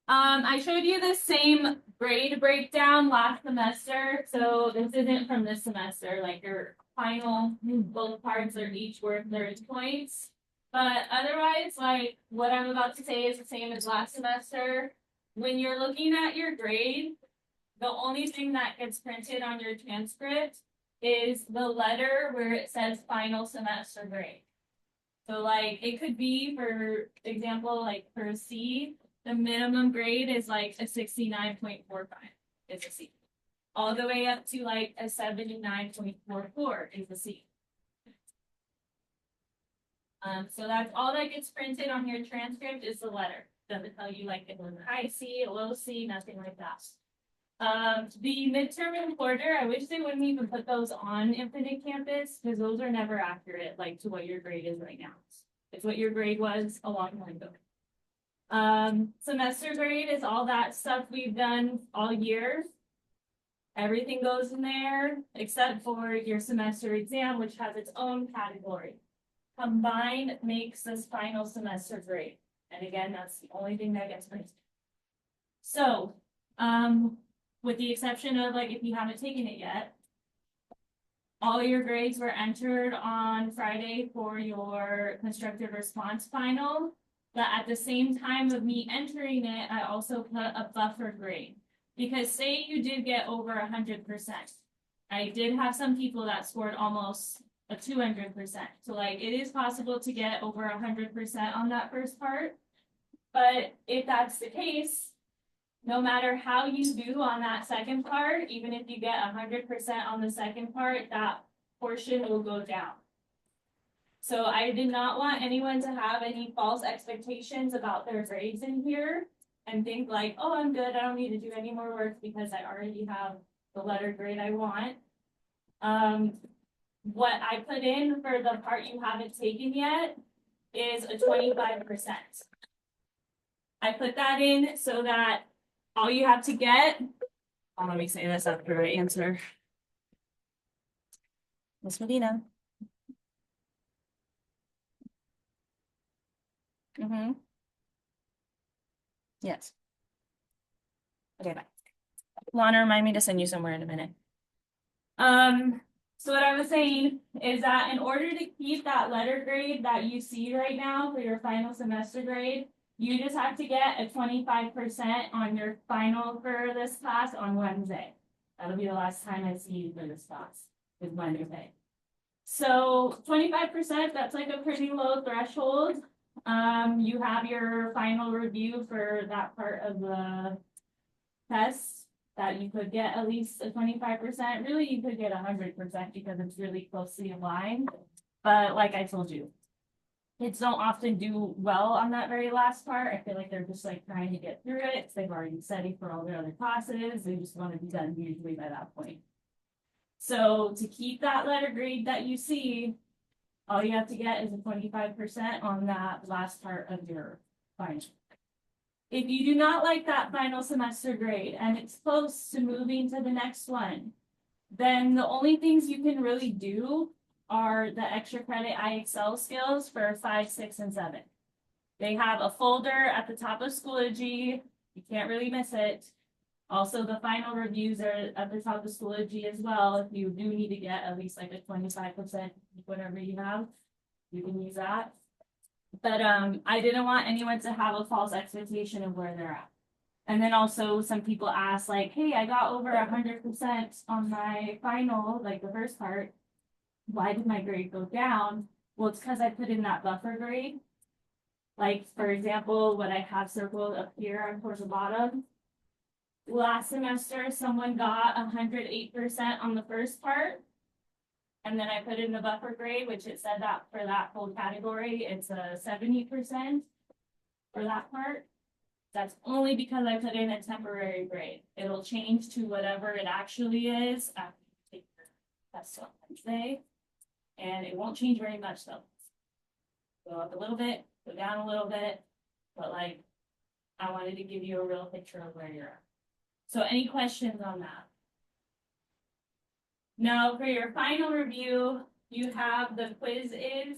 I showed you the same grade breakdown last semester, so this isn't from this semester. Like your final, both parts are each worth 30 points. But otherwise, like what I'm about to say is the same as last semester. When you're looking at your grade, the only thing that gets printed on your transcript is the letter where it says final semester grade. So like it could be, for example, like for C, the minimum grade is like a 69.45 is a C. All the way up to like a 79.44 is a C. So that's all that gets printed on your transcript is the letter. Doesn't tell you like it was a high C, a low C, nothing like that. The midterm reporter, I wish they wouldn't even put those on Infinite Campus because those are never accurate, like to what your grade is right now. It's what your grade was a long time ago. Semester grade is all that stuff we've done all year. Everything goes in there except for your semester exam, which has its own category. Combined makes this final semester grade. And again, that's the only thing that gets printed. So, with the exception of like if you haven't taken it yet, all your grades were entered on Friday for your constructive response final. But at the same time of me entering it, I also put a buffer grade. Because say you did get over 100%. I did have some people that scored almost a 200%. So like it is possible to get over 100% on that first part. But if that's the case, no matter how you do on that second part, even if you get 100% on the second part, that portion will go down. So I did not want anyone to have any false expectations about their grades in here and think like, oh, I'm good, I don't need to do any more work because I already have the letter grade I want. What I put in for the part you haven't taken yet is a 25%. I put that in so that all you have to get, let me say this after I answer. Miss Medina. Yes. Okay, bye. Lana, remind me to send you somewhere in a minute. So what I was saying is that in order to keep that letter grade that you see right now for your final semester grade, you just have to get a 25% on your final for this class on Wednesday. That'll be the last time I see you for this class, is Wednesday. So 25%, that's like a pretty low threshold. You have your final review for that part of the test that you could get at least a 25%. Really, you could get 100% because it's really closely aligned. But like I told you, kids don't often do well on that very last part. I feel like they're just like trying to get through it. They've already studied for all their other classes. They just want to be done usually by that point. So to keep that letter grade that you see, all you have to get is a 25% on that last part of your final. If you do not like that final semester grade and it's close to moving to the next one, then the only things you can really do are the extra credit IXL skills for 5, 6, and 7. They have a folder at the top of Schoology. You can't really miss it. Also, the final reviews are at the top of Schoology as well. If you do need to get at least like a 25%, whatever you have, you can use that. But I didn't want anyone to have a false expectation of where they're at. And then also some people ask like, hey, I got over 100% on my final, like the first part. Why did my grade go down? Well, it's because I put in that buffer grade. Like, for example, what I have circled up here towards the bottom. Last semester, someone got 108% on the first part. And then I put in the buffer grade, which it said that for that whole category, it's a 70% for that part. That's only because I put in a temporary grade. It'll change to whatever it actually is after you take your test on Wednesday. And it won't change very much though. Go up a little bit, go down a little bit, but like I wanted to give you a real picture of where you're at. So any questions on that? Now for your final review, you have the quiz is,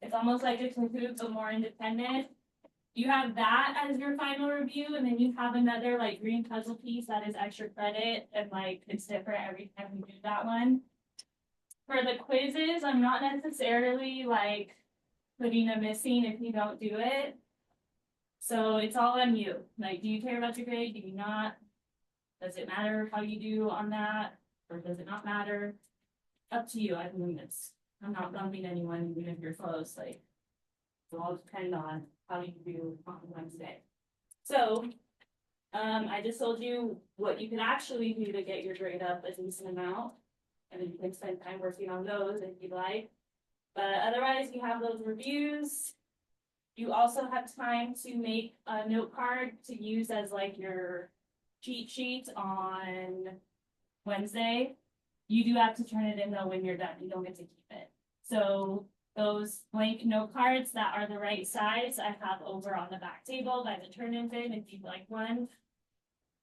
it's almost like a Kahoot, but more independent. you have that as your final review, and then you have another like green puzzle piece that is extra credit, and like it's different every time you do that one. For the quizzes, I'm not necessarily like putting a missing if you don't do it. So it's all on you. Like, do you care about your grade? Do you not? Does it matter how you do on that? Or does it not matter? Up to you. I mean, I'm not bumping anyone, even if you're close. Like, it'll all depend on how you do on Wednesday. So, I just told you what you can actually do to get your grade up a decent amount. And then you can spend time working on those if you'd like. But otherwise, you have those reviews. You also have time to make a note card to use as like your cheat sheet on Wednesday. You do have to turn it in though when you're done. You don't get to keep it. So those blank note cards that are the right size, I have over on the back table by the turn-in bin if you'd like one.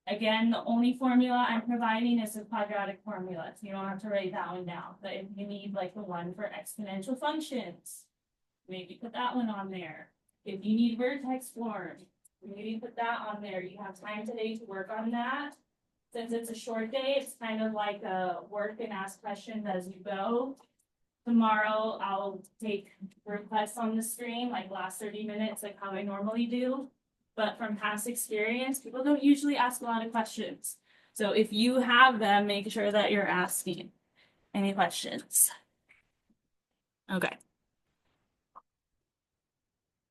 Again, the only formula I'm providing is a quadratic formula, so you don't have to write that one down. But if you need like the one for exponential functions, maybe put that one on there. If you need vertex form, maybe put that on there. You have time today to work on that. Since it's a short day, it's kind of like a work and ask questions as you go. Tomorrow, I'll take requests on the screen, like last 30 minutes, like how I normally do. But from past experience, people don't usually ask a lot of questions. So if you have them, make sure that you're asking any questions. Okay.